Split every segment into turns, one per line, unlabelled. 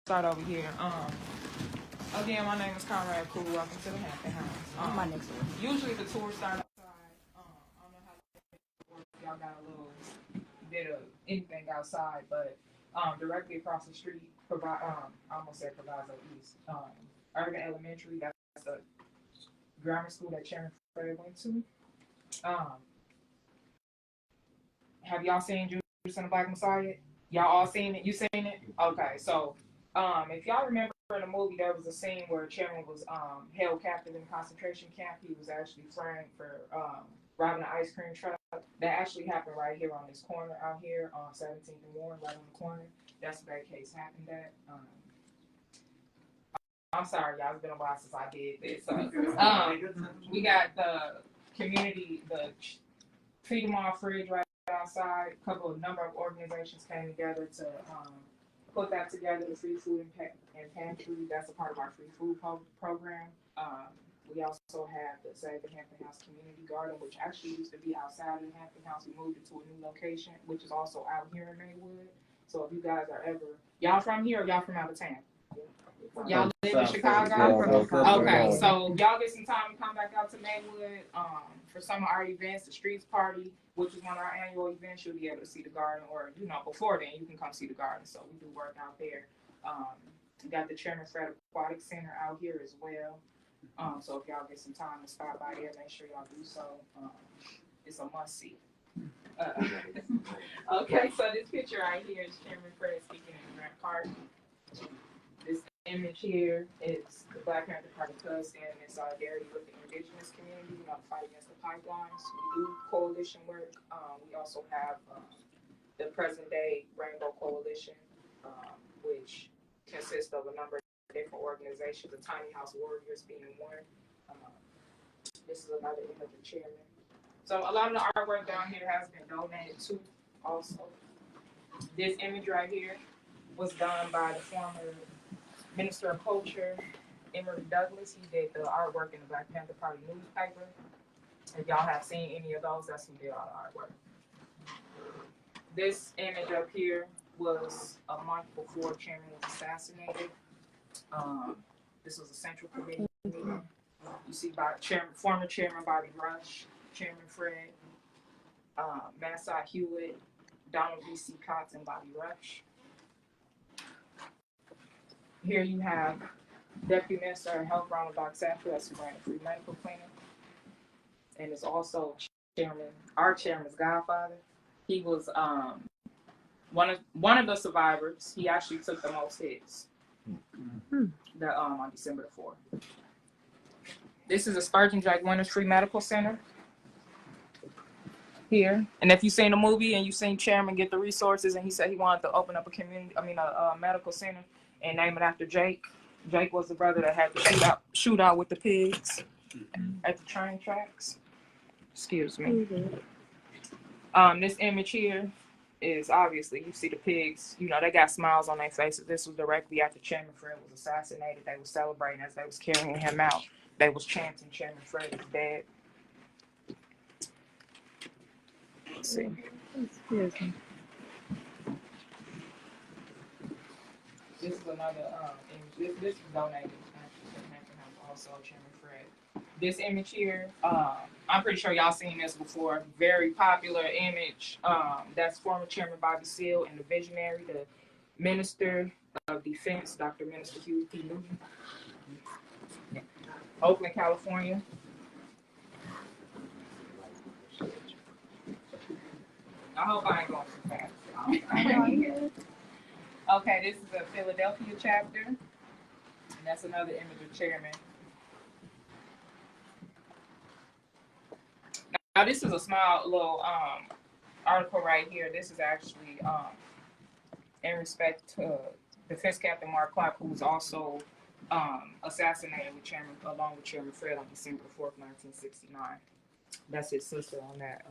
Start over here. Again, my name is Conrad Cool. Welcome to the Hampton House.
My next one.
Usually the tour starts outside. I don't know how it works. Y'all got a little bit of anything outside, but directly across the street, I almost said Proviso East. Urban Elementary. That's the grammar school that Chairman Fred went to. Have y'all seen Judas and the Black Messiah? Y'all all seen it? You seen it? Okay, so if y'all remember in the movie, there was a scene where Chairman was held captive in a concentration camp. He was actually framed for robbing an ice cream truck. That actually happened right here on this corner out here on 17th and Warren, right on the corner. That's where that case happened at. I'm sorry, y'all. It's been a while since I did this. We got the community, the Freedom Off Fridge right outside. A number of organizations came together to put that together. The Free Food and Pantry, that's a part of our free food program. We also have the Save the Hampton House Community Garden, which actually used to be outside of the Hampton House. We moved it to a new location, which is also out here in Maywood. So if you guys are ever, y'all from here or y'all from out of town? Y'all live in Chicago? Okay, so y'all get some time to come back out to Maywood for some of our events, the Streets Party, which is one of our annual events. You'll be able to see the garden, or before then you can come see the garden. So we do work out there. We got the Chairman Fred Aquatic Center out here as well. So if y'all get some time to stop by there, make sure y'all do so. It's a must see. Okay, so this picture right here is Chairman Fred speaking in Grant Park. This image here is the Black Panther Party Club standing in solidarity with the indigenous community, to fight against the pipelines. We do coalition work. We also have the present day Rainbow Coalition, which consists of a number of different organizations, the Tiny House Warriors being one. This is another image of Chairman. So a lot of the artwork down here has been donated to also. This image right here was done by the former Minister of Culture, Emory Douglas. He did the artwork in the Black Panther Party newspaper. If y'all have seen any of those, that's who did all the artwork. This image up here was a month before Chairman was assassinated. This was a Central Committee meeting. You see former Chairman Bobby Rush, Chairman Fred, Massai Hewitt, Donald V.C. Cox, and Bobby Rush. Here you have Deputy Minister of Health Ronald Doxafer, that's who ran a free medical clinic, and is also our chairman's godfather. He was one of the survivors. He actually took the most hits. On December the 4th. This is a Spurgeon Drake Winters Free Medical Center here. And if you've seen the movie and you've seen Chairman get the resources, and he said he wanted to open up a medical center and name it after Jake. Jake was the brother that had the shootout with the pigs at the train tracks. Excuse me. This image here is obviously, you see the pigs, they got smiles on their faces. This was directly after Chairman Fred was assassinated. They were celebrating as they was carrying him out. They was chanting Chairman Fred is dead. Let's see. Excuse me. This is another image. This is donated to Hampton Hampton, also Chairman Fred. This image here, I'm pretty sure y'all seen this before. Very popular image. That's former Chairman Bobby Seale and the visionary, the Minister of Defense, Dr. Minister Huey P. Newton. Oakland, California. I hope I ain't going too fast. Okay, this is a Philadelphia chapter. And that's another image of Chairman. Now this is a small little article right here. This is actually in respect to Defense Captain Mark Clark, who was also assassinated along with Chairman Fred on December 4th, 1969. That's his sister on that.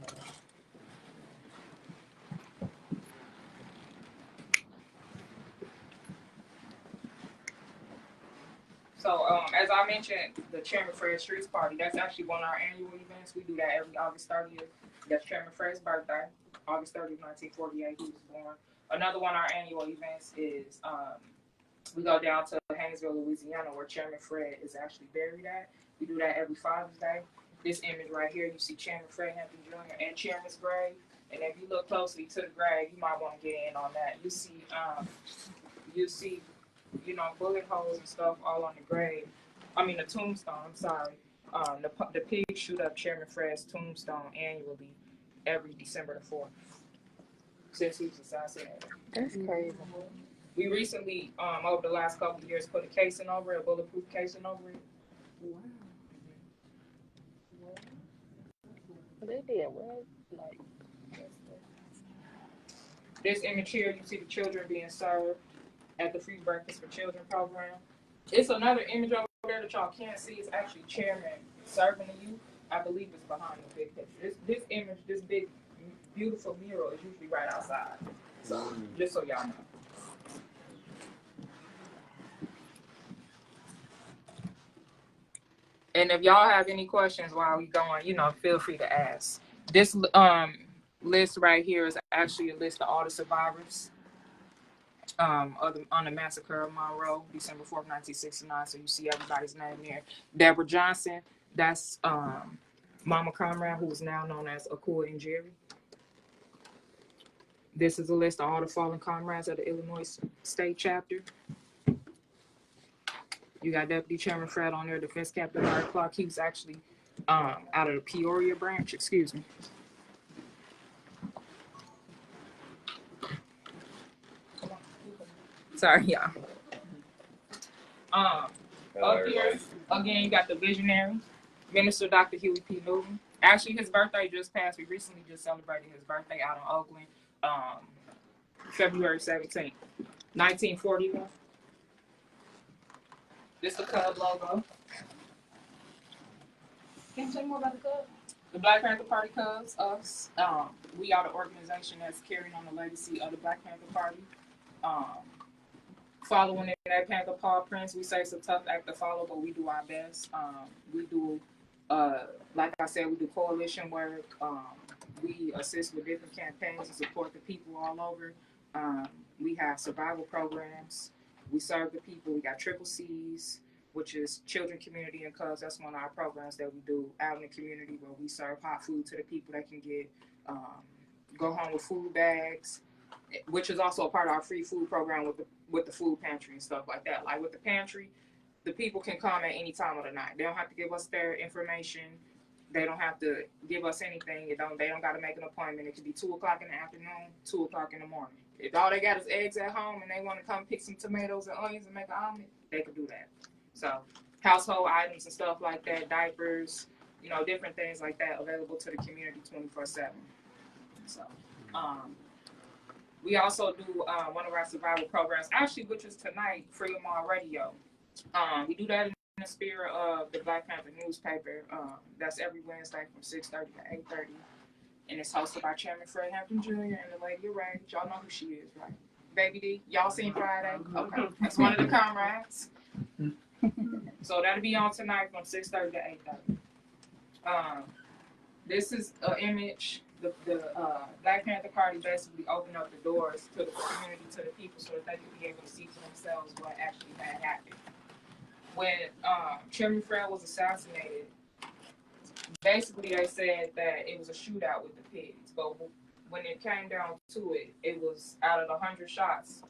So as I mentioned, the Chairman Fred Streets Party, that's actually one of our annual events. We do that every August 30th. That's Chairman Fred's birthday, August 30th, 1948, he was born. Another one of our annual events is We go down to Haynesville, Louisiana, where Chairman Fred is actually buried at. We do that every Father's Day. This image right here, you see Chairman Fred Hampton Jr. and Chairman's grave. And if you look closely to the grave, you might want to get in on that. You see, bullet holes and stuff all on the grave. I mean, the tombstone. I'm sorry. The pigs shoot up Chairman Fred's tombstone annually, every December the 4th, since he was assassinated.
That's crazy.
We recently, over the last couple of years, put a casing over it, a bulletproof casing over it.
Wow. They did what? Like,
this image here, you see the children being served at the Free Breakfast for Children program. It's another image over there that y'all can't see. It's actually Chairman serving the youth. I believe it's behind the big picture. This image, this big, beautiful mural is usually right outside. So, just so y'all know. And if y'all have any questions while we going, feel free to ask. This list right here is actually a list of all the survivors on the massacre of Monroe, December 4th, 1969. So you see everybody's name there. Deborah Johnson, that's Mama Comrade, who is now known as Akua and Jerry. This is a list of all the fallen comrades of the Illinois State Chapter. You got Deputy Chairman Fred on there, Defense Captain Larry Clark. He was actually out of the Peoria branch, excuse me. Sorry, y'all. Up here, again, you got the visionary, Minister Dr. Huey P. Newton. Actually, his birthday just passed. We recently just celebrated his birthday out in Oakland, February 17th, 1941. This is the Cub logo. Can you tell me more about the Cub? The Black Panther Party Cubs, us. We are the organization that's carrying on the legacy of the Black Panther Party. Following in that Panther paw prints, we say it's a tough act to follow, but we do our best. We do, like I said, we do coalition work. We assist with different campaigns to support the people all over. We have survival programs. We serve the people. We got Triple C's, which is Children, Community, and Cubs. That's one of our programs that we do out in the community where we serve hot food to the people that can get, go home with food bags, which is also a part of our free food program with the food pantry and stuff like that. Like with the pantry, the people can come at any time of the night. They don't have to give us their information. They don't have to give us anything. They don't got to make an appointment. It could be 2 o'clock in the afternoon, 2 o'clock in the morning. If all they got is eggs at home and they want to come pick some tomatoes and onions and make an omelet, they could do that. So household items and stuff like that, diapers, different things like that available to the community 24/7. So we also do one of our survival programs, actually, which is tonight, Freedom on Radio. We do that in the spirit of the Black Panther newspaper. That's every Wednesday from 6:30 to 8:30. And it's hosted by Chairman Fred Hampton Jr. and the Lady of Rage. Y'all know who she is, right? Baby D. Y'all seen Friday? Okay. That's one of the comrades. So that'll be on tonight from 6:30 to 8:30. This is an image. The Black Panther Party basically opened up the doors to the community, to the people, so that they could be able to see for themselves what actually had happened. When Chairman Fred was assassinated, basically they said that it was a shootout with the pigs, but when it came down to it, it was out of the 100 shots,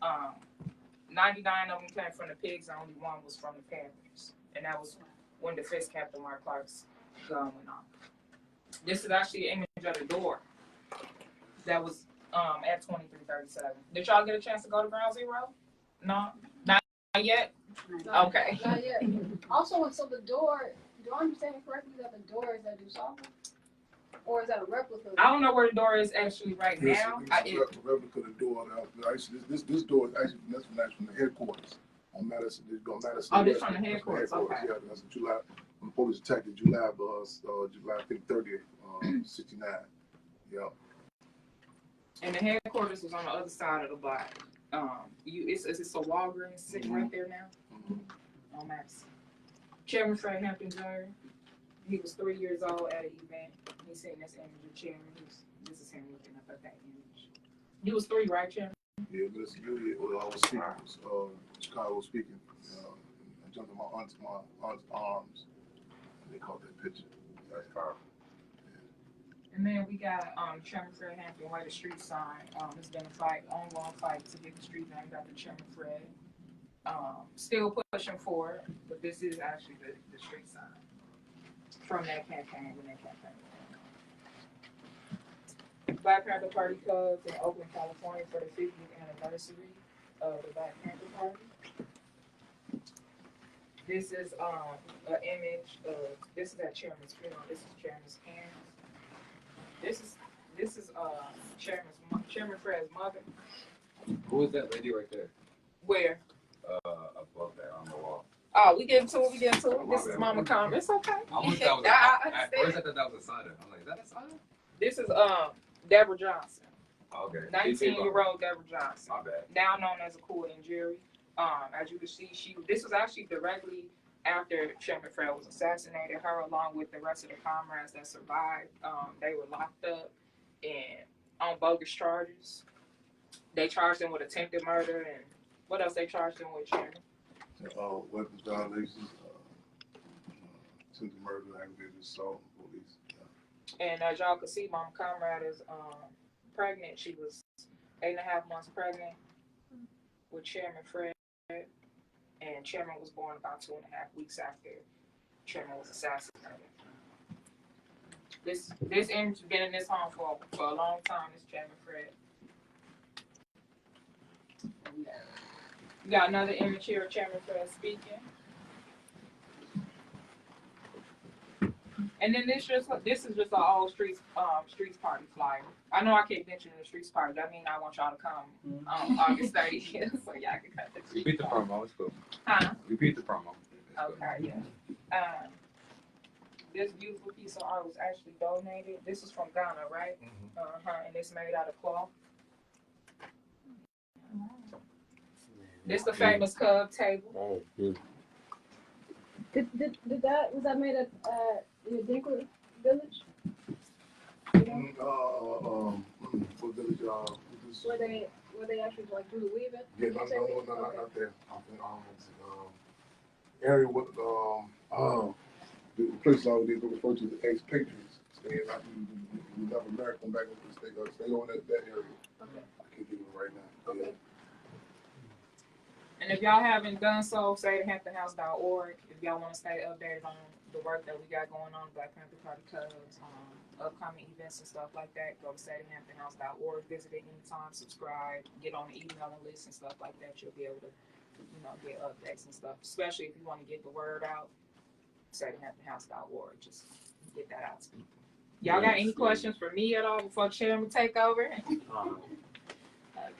99 of them came from the pigs and only 1 was from the Panthers. And that was when Defense Captain Mark Clark's gun went off. This is actually an image of the door that was at 2337. Did y'all get a chance to go to Ground Zero? No? Not yet? Okay.
Not yet. Also, so the door, do I understand it correctly that the door is that do something? Or is that a replica?
I don't know where the door is actually right now.
It's a replica of the door. Actually, this door is actually from the headquarters on Madison. Madison.
Oh, this from the headquarters. Okay.
Yeah, that's in July. When the police attacked in July, I think 30th, 69. Yeah.
And the headquarters was on the other side of the block. It's a Walgreens sitting right there now. On Madison. Chairman Fred Hampton Jr. He was 3 years old at an event. He's seen this image of Chairman. This is him looking up at that image. He was 3, right, Chairman?
Yeah, Minister Juliet was speaking, Chicago was speaking. I jumped in my aunt's arms. They caught that picture. That's powerful.
And then we got Chairman Fred Hampton Way, the street sign. It's been a ongoing fight to get the street named after Chairman Fred. Still pushing forward, but this is actually the street sign from that campaign when that campaign was. Black Panther Party Cubs in Oakland, California for the 50th anniversary of the Black Panther Party. This is an image of, this is at Chairman's funeral. This is Chairman's hands. This is Chairman Fred's mother.
Who is that lady right there?
Where?
Above there on the wall.
Oh, we get into it. This is Mama Carmen. It's okay.
I wish that was at first I thought that was a sign. I'm like, is that a sign?
This is Deborah Johnson.
Okay.
19-year-old Deborah Johnson.
My bad.
Now known as a Cool and Jerry. As you can see, this was actually directly after Chairman Fred was assassinated. Her, along with the rest of the comrades that survived, they were locked up and on bogus charges. They charged them with attempted murder and what else they charged them with, Chairman?
Weapons violations, attempted murder, aggravated assault, police. Yeah.
And as y'all can see, Mama Comrade is pregnant. She was 8.5 months pregnant with Chairman Fred, and Chairman was born about 2.5 weeks after Chairman was assassinated. This image has been in this home for a long time. This Chairman Fred. We got another image here of Chairman Fred speaking. And then this is just an old streets party flyer. I know I keep mentioning the streets party. That means I want y'all to come on August 30th, so y'all can cut the street.
Repeat the promo. It's cool.
Huh?
Repeat the promo.
Okay, yeah. This beautiful piece of art was actually donated. This is from Ghana, right?
Mm-hmm.
And it's made out of cloth. This the famous Cub table.
Was that made at the Dinkler Village?
What village?
Where they actually like do the weaving?
Yeah, no, not there. Area with the place I would refer to the ex-patriots. Staying like we love America back in the state. Stay on that area.
Okay.
I can't think of it right now.
Okay.
And if y'all haven't done so, say to HamptonHouse.org. If y'all want to stay updated on the work that we got going on, Black Panther Party Cubs, upcoming events and stuff like that, go to SayToHamptonHouse.org. Visit it anytime, subscribe, get on the emailing list and stuff like that. You'll be able to, get updates and stuff. Especially if you want to get the word out, SayToHamptonHouse.org. Just get that out to people. Y'all got any questions for me at all before Chairman take over?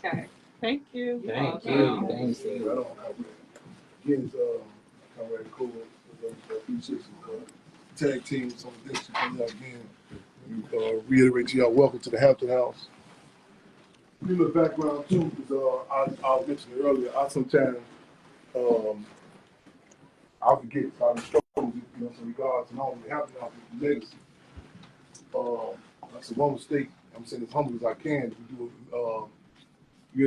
Okay. Thank you.
Thank you.
Again, Comrade Cole, tag team, some of this coming out again. Reiterate to y'all, welcome to the Hampton House. A little background too, because I mentioned it earlier. I sometimes I forget, so I'm struggling, in regards to not only the Hampton House, but the legacy. That's one mistake. I'm saying as humble as I can. We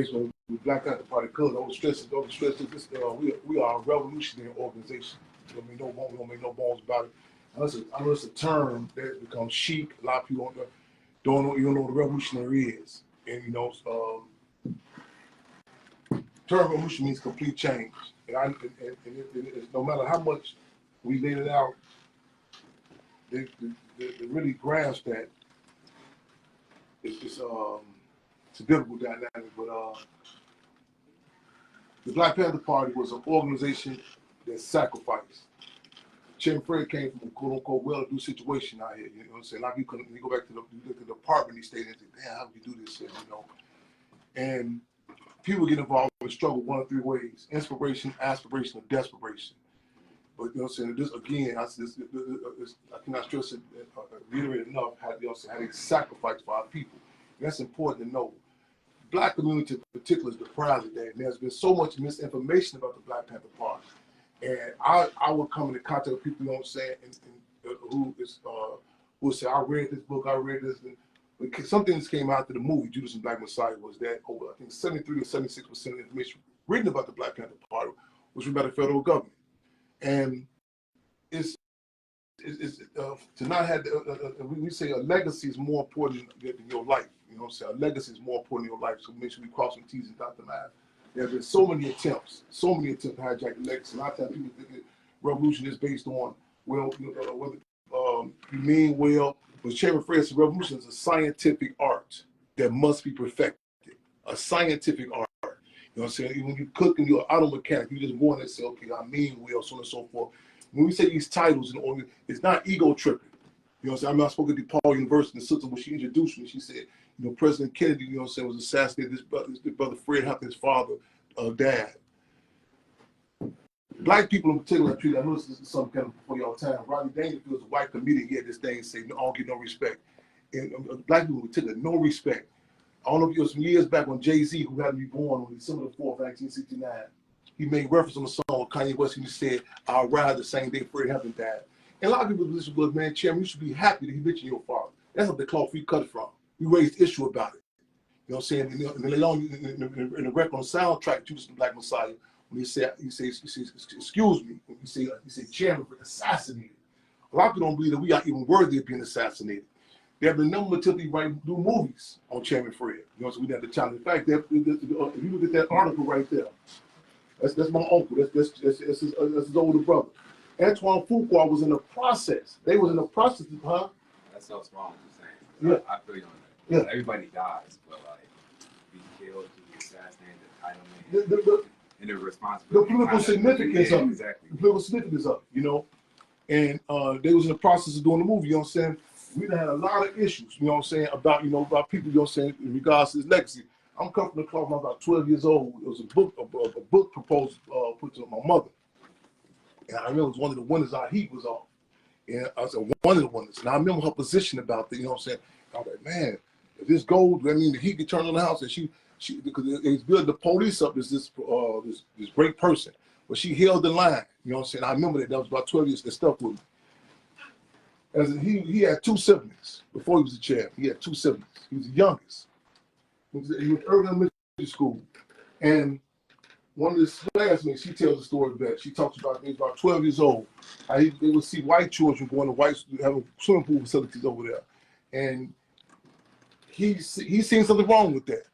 do with Black Panther Party Cubs. I was stressing this. We are a revolutionary organization. We don't make no bones about it. I know it's a term that becomes chic. A lot of people don't even know what a revolutionary is. And term revolution means complete change. And no matter how much we laid it out, they really grasp that it's a difficult dynamic, but the Black Panther Party was an organization that sacrificed. Chairman Fred came from a quote-unquote well-to-do situation out here, you know what I'm saying? Like you go back to the apartment he stayed in and say, damn, how do we do this shit, And people get involved and struggle one of three ways: inspiration, aspiration, or desperation. But you know what I'm saying? This again, I cannot stress it, reiterate enough how they sacrifice for our people. And that's important to know. Black community in particular is deprived of that. And there's been so much misinformation about the Black Panther Party. And I would come into contact with people, you know what I'm saying, who say, I read this book, I read this. some things came out of the movie Judas and Black Messiah was that over, I think 73 or 76% of the information written about the Black Panther Party was written by the federal government. And it's to not have, we say a legacy is more important than your life. You know what I'm saying? A legacy is more important than your life. So make sure we cross some T's and dot them I's. There have been so many attempts to hijack the legacy. A lot of times people think that revolution is based on, well, whether you mean well, but Chairman Fred said revolution is a scientific art that must be perfected. A scientific art. You know what I'm saying? When you cook and you're an auto mechanic, you just go in and say, okay, I mean well, so on and so forth. When we say these titles, it's not ego tripping. You know what I'm saying? I mean, I spoke at DePaul University, and the sister, when she introduced me, she said, President Kennedy, you know what I'm saying, was assassinated. This brother Fred Hampton, his father, died. Black people in particular, I know this is something kind of before y'all time. Rodney Dangerfield was a white comedian. He had this thing say, I don't get no respect. And black people in particular, no respect. I don't know if it was some years back when Jay-Z, who happened to be born on December 4th, 1969, he made reference on the song of Kanye West, and he said, I'll ride the same day Fred Hampton died. And a lot of people's position was, man, Chairman, you should be happy that he mentioned your father. That's what the cloth we cut from. We raised issue about it. You know what I'm saying? And then later on, in the record on soundtrack, Judas and Black Messiah, when he says, excuse me, he said, Chairman assassinated. A lot of people don't believe that we are even worthy of being assassinated. There have been a number of attempts to do movies on Chairman Fred. You know, so we have the challenge. In fact, if you look at that article right there, that's my uncle. That's his older brother. Antoine Fuqua was in the process. They was in the process of, huh?
That's so small, what you're saying.
Yeah.
I feel you on that.
Yeah.
Everybody dies, but like, be killed, to be assassinated, the entitlement, and the responsibility.
The political significance of it.
Exactly.
The political significance of it, you know. And they was in the process of doing the movie, you know what I'm saying? We done had a lot of issues, you know what I'm saying, about people, you know what I'm saying, in regards to his legacy. I'm coming from the club when I was about 12 years old. It was a book proposed, put to my mother. And I remember it was one of the windows our heat was off. And I said, one of the windows. And I remember her position about that, you know what I'm saying? I was like, man, if this goes, I mean, the heat could turn on the house. And she because it's building the police up as this great person. But she held the line, you know what I'm saying? I remember that was about 12 years that stuck with me. As he had two siblings before he was the chair. He had two siblings. He was the youngest. He went to early elementary school. And one of his classmates, she tells the story that she talks about, he was about 12 years old. How they would see white children going to having swimming pool facilities over there. And he seen something wrong with that.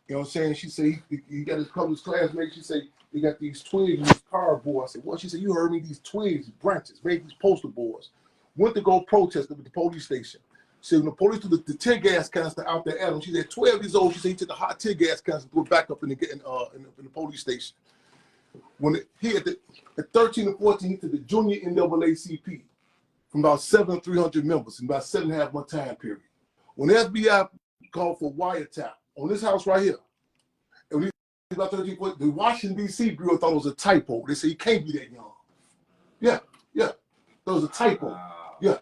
You know what I'm saying? She said he got a couple of his classmates. She said they got these twigs in these cardboard. I said, what? She said, you heard me, these twigs, branches, made these poster boards. Went to go protest at the police station. So when the police took the tear gas canister out there at him, she said 12 years old, she said he took the hot tear gas canister and threw it back up in the police station. At 13 and 14, he took the junior NAACP from about 300 members in about 7.5 month time period. When the FBI called for wiretap on this house right here, and when he was about 13, 14, the Washington, D.C. Bureau thought it was a typo. They said he can't be that young. Yeah. There was a typo. Yeah.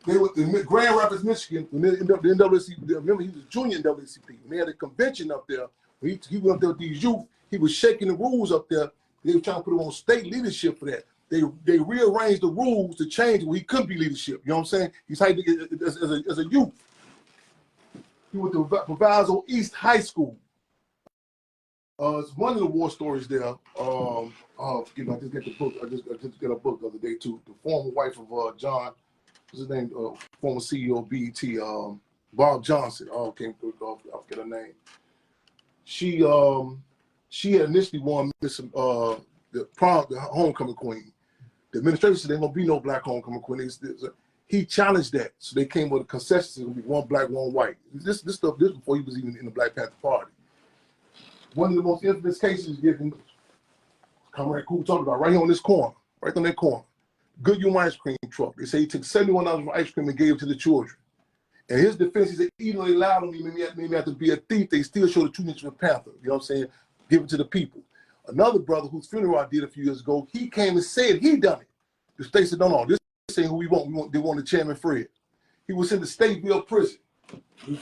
They were in Grand Rapids, Michigan, when they ended up the NAACP. Remember, he was a junior in NAACP. When they had a convention up there, when he went up there with these youth, he was shaking the rules up there. They were trying to put him on state leadership for that. They rearranged the rules to change where he couldn't be leadership. You know what I'm saying? He's as a youth. He went to Proviso East High School. It's one of the war stories there. Forgive me, I just got the book. I just got a book the other day too. The former wife of John, what's his name? Former CEO of BET, Bob Johnson. I forget her name. She had initially wanted the homecoming queen. The administration said there ain't gonna be no black homecoming queen. He challenged that, so they came with a concession. It's gonna be one black, one white. This before he was even in the Black Panther Party. One of the most infamous cases given, Comrade Cool talked about right here on this corner, right on that corner. Goodyear ice cream truck. They say he took $71 for ice cream and gave it to the children. And his defense, he said, even though they lied on me, maybe have to be a thief, they still showed the true nature of Panther. You know what I'm saying? Give it to the people. Another brother whose funeral I did a few years ago, he came and said he done it. The state said, no, this ain't who we want. They want the Chairman Fred. He was in the Stateville prison. A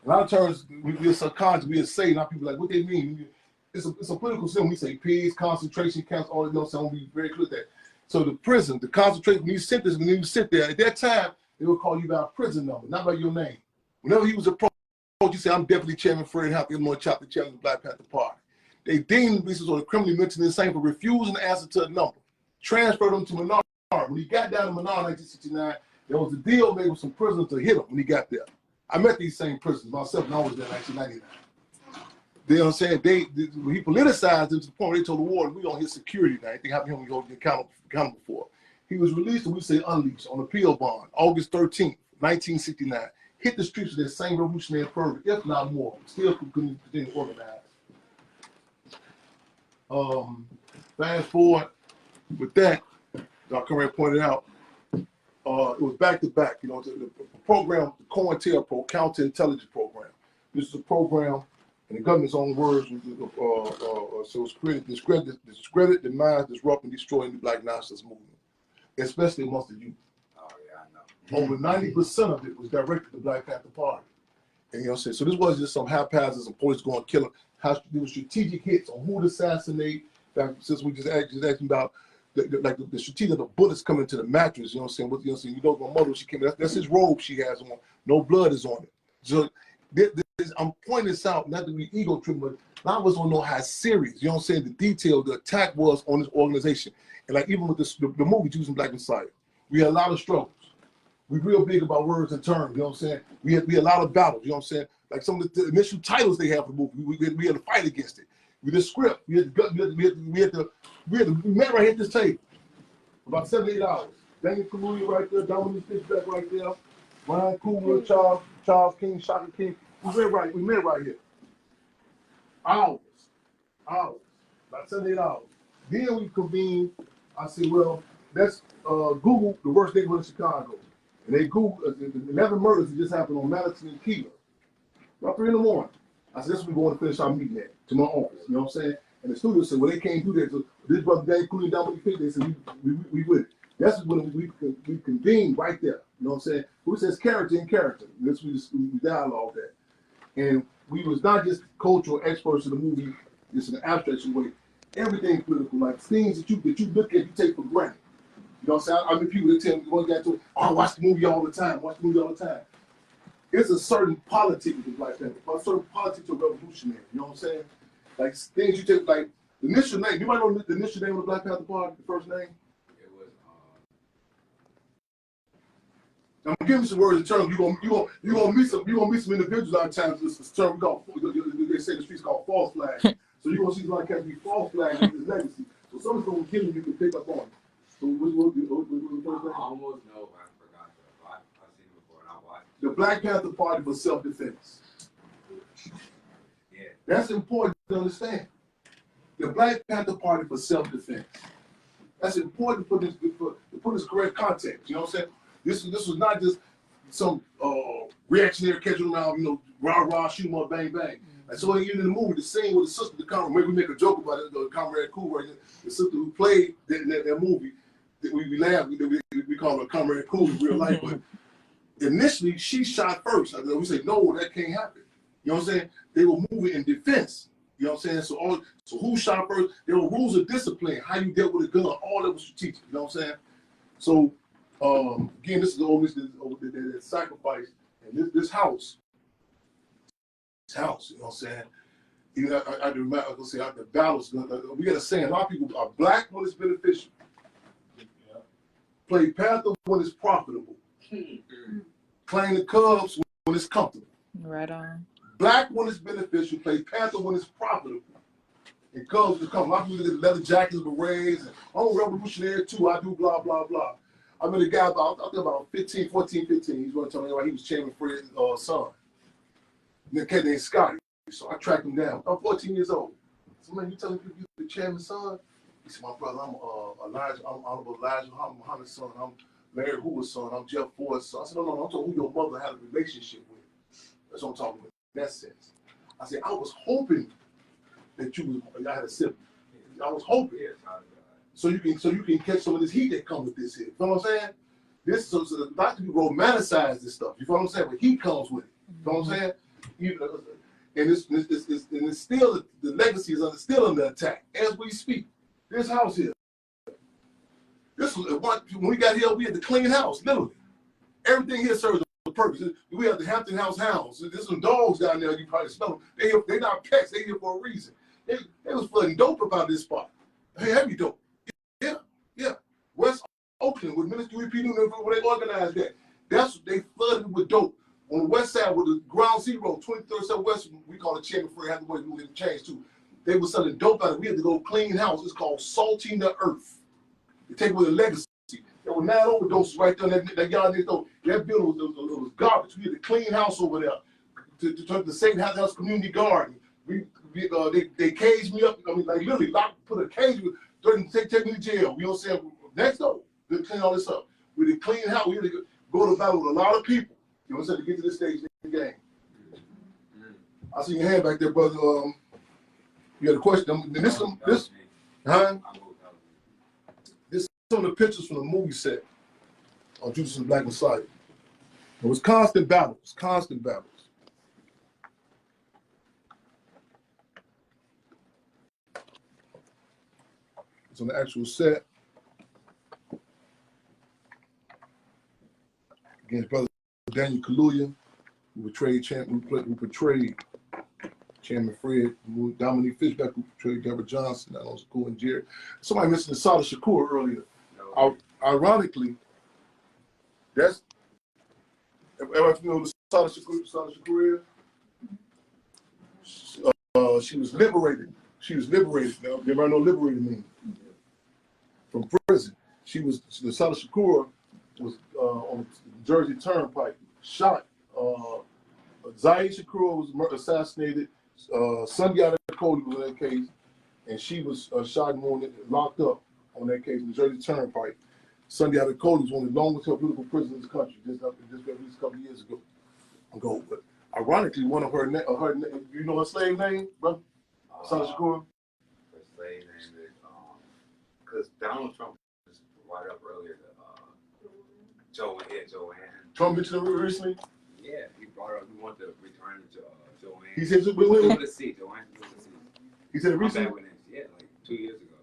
lot of terms, we're subconscious, we're saying, now people are like, what they mean? It's a political system. We say pigs, concentration camps, all that, you know what I'm saying? I want to be very clear with that. So the prison, the concentration, when you sit there, at that time, they would call you by a prison number, not by your name. Whenever he was approached, you say, I'm Deputy Chairman Fred Hampton, Illinois Chapter Chairman of the Black Panther Party. They deemed the on the criminally mentally insane for refusing to answer to a number. Transferred him to Menard. When he got down to Menard in 1969, there was a deal made with some prisoners to hit him when he got there. I met these same prisoners myself when I was there in 1999. You know what I'm saying? When he politicized it to the point where they told the warden, we on his security now. Anything happened to him, we going to get accountable for. He was released, and we say unleashed, on appeal bond, August 13th, 1969. Hit the streets with that same revolutionary fervor, if not more. Still couldn't continue to organize. Fast forward with that, Dr. Conrad pointed out, it was back to back. You know, the program, the COINTELPRO, counterintelligence program. This is a program, in the government's own words, so it's created discredit, demise, disrupt, and destroy the Black nationalist movement, especially amongst the youth.
Oh yeah, I know.
Over 90% of it was directed to the Black Panther Party. And you know what I'm saying? So this wasn't just some haphazard, some police going to kill him. There were strategic hits on who to assassinate. Since we just asking about the strategic of the bullets coming to the mattress, you know what I'm saying? You know, my mother, she came, that's his robe she has on. No blood is on it. So I'm pointing this out, not to be ego trip, but a lot of us don't know how serious, you know what I'm saying, the detail, the attack was on this organization. And like even with the movie, Jews and Black Messiah, we had a lot of struggles. We real big about words and terms, you know what I'm saying? We had a lot of battles, you know what I'm saying? Like some of the initial titles they have for the movie, we had to fight against it. With the script, we met right here at this table, about 7 to 8 hours. Daniel Kaluuya right there, Dominique Fishback right there, Ryan Coogler, Charles King, Shaka King. We met right here. Hours, about 7 to 8 hours. Then we convened. I said, well, let's Google the worst neighborhood in Chicago. And they Googled the 11 murders that just happened on Madison and Keeler. About 3 in the morning. I said, this is where we're going to finish our meeting at, to my office. You know what I'm saying? And the studio said, well, they can't do that. So this brother Dave Cooley down with the pit, they said, we with it. That's when we convened right there. You know what I'm saying? Who says character in character? This we dialogue that. And we was not just cultural experts in the movie, just in an abstraction way. Everything political, like things that you look at, you take for granted. You know what I'm saying? I mean, people that tell me, one guy told me, oh, I watch the movie all the time, It's a certain politics of Black Panther, a certain politics of revolutionary, you know what I'm saying? Like things you take, like the initial name. You might know the initial name of the Black Panther Party, the first name?
It was
I'm gonna give you some words and terms. You gonna meet some individuals out of times. This term we call, they say the streets called false flag. So you're gonna see somebody can be false flag in his legacy. So something's gonna kill you can pick up on. So what the first name?
I almost know, I forgot that. I've seen it before and I watched it.
The Black Panther Party for self-defense.
Yeah.
That's important to understand. The Black Panther Party for self-defense. That's important to put this correct context. You know what I'm saying? This was not just some reactionary catching around, you know, rah, shoot 'em up, bang, bang. And so even in the movie, the scene with the sister, the comrade, maybe we make a joke about it, the comrade Cool, right? The sister who played that movie, we laugh, we call her Comrade Cool in real life, but initially she shot first. We say, no, that can't happen. You know what I'm saying? They were moving in defense. You know what I'm saying? So who shot first? There were rules of discipline, how you dealt with a gun, all that was strategic. You know what I'm saying? So again, this is always the sacrifice. And this house, you know what I'm saying? You know, I remember, I was gonna say, the battles, we got a saying, a lot of people are black when it's beneficial. Yeah. Play Panther when it's profitable. Claim the Cubs when it's comfortable.
Right on.
Black when it's beneficial, play Panther when it's profitable. And Cubs when it's comfortable. A lot of people get leather jackets, berets, and I'm a revolutionary too, I do blah, blah, blah. I met a guy about 14, 15. He's going to tell me he was Chairman Fred's son. The kid named Scotty. So I tracked him down. I'm 14 years old. So, man, you telling people you're the chairman's son? He said, my brother, I'm Honorable Elijah Muhammad's son. I'm Larry Hoover's son. I'm Jeff Ford's son. I said, no, I'm talking who your mother had a relationship with. That's what I'm talking about in that sense. I said, I was hoping that you had a sibling. I was hoping. So you can catch some of this heat that comes with this here. You know what I'm saying? This so a lot of people romanticize this stuff. You know what I'm saying? But heat comes with it. You know what I'm saying? And it's still, the legacy is still under attack as we speak. This house here. This was when we got here, we had the clean house, literally. Everything here serves a purpose. We have the Hampton Hounds. There's some dogs down there. You probably smell them. They're not pets. They're here for a reason. They was flooding dope about this spot. Hey, heavy dope. Yeah. West Oakland with Ministry UP where they organized that. That's they flooded with dope. On the west side with the ground zero, 23rd Southwest, we call it Chairman Free, had the way we didn't change too. They were selling dope out of it. We had to go clean house. It's called salting the earth. They take away the legacy. There were 9 overdoses right there in that yard next door. That building was garbage. We had to clean house over there to turn the St. House Community Garden. They caged me up. I mean, like literally, put a cage with, threatened to take me to jail. You know what I'm saying? Next door, they clean all this up. We had to clean house. We had to go to battle with a lot of people. You know what I'm saying? To get to this stage in the game. I see your hand back there, brother. You had a question? This, huh? This is some of the pictures from the movie set on Judas and the Black Messiah. It was constant battles, It's on the actual set. Against brother Daniel Kaluuya, who portrayed Chairman Fred, Dominique Fishback, who portrayed Deborah Johnson, that was cool, and Jerry. Somebody mentioned Sada Shakur earlier. No. Ironically, that's everybody familiar with Sada Shakur is? She was liberated. Now, everybody know liberated means? From prison. The Sada Shakur was on the Jersey Turnpike, shot. Zaire Shakur was assassinated. Sundiata Cody was in that case, and she was shot and wounded, locked up on that case in the Jersey Turnpike. Sundiata Cody was one of the longest political prisoners in this country, just a couple of years ago. But ironically, one of her you know her slave name, brother? Sada Shakur?
Her slave name is, because Donald Trump just brought up earlier Joanne.
Trump mentioned her recently?
Yeah, he brought her up. He wanted to return to Joanne.
He said,
Joanne to see.
He said it recently?
Yeah, like 2 years ago.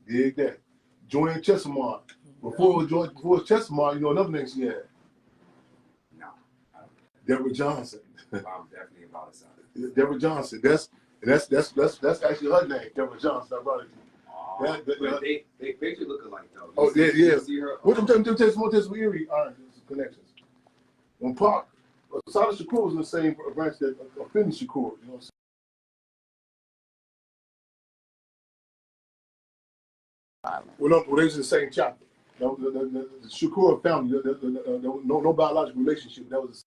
Dig that. Joanne Chesimard. Before it was Chesimard, you know another name she had?
No.
Deborah Johnson.
I'm definitely about to sign.
Deborah Johnson. That's actually her name, Deborah Johnson, ironically.
They picture look alike though.
Oh, yeah.
You see her?
What them tell more Erie connections. When Park, Sada Shakur was in the same branch that Afeni Shakur, you know what I'm saying? Well, no, they was in the same chapter. The Shakur family, there was no biological relationship. That was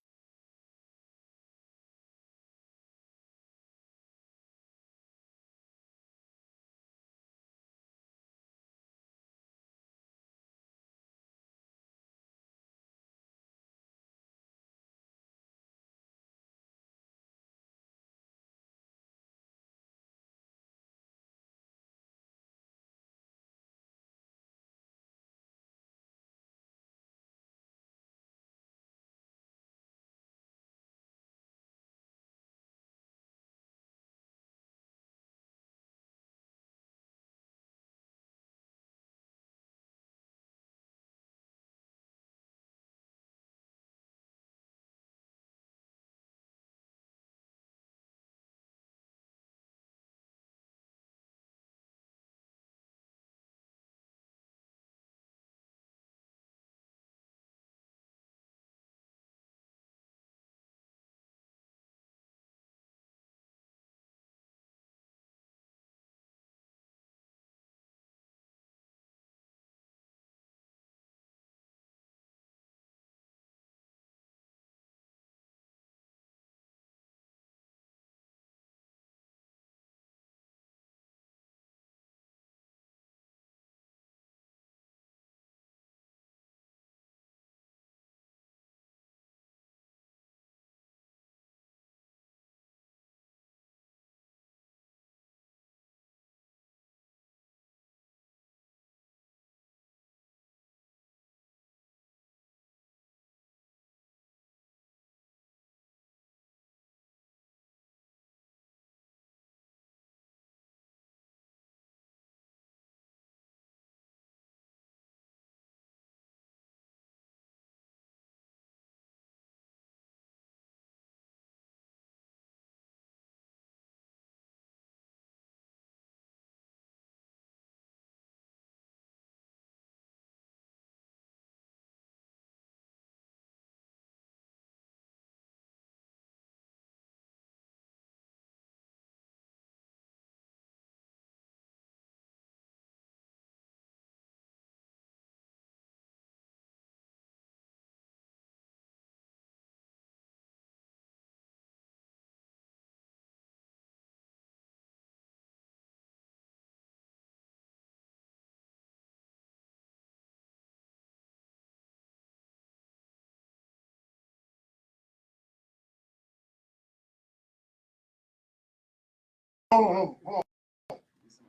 hold on.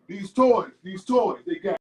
These toys, they got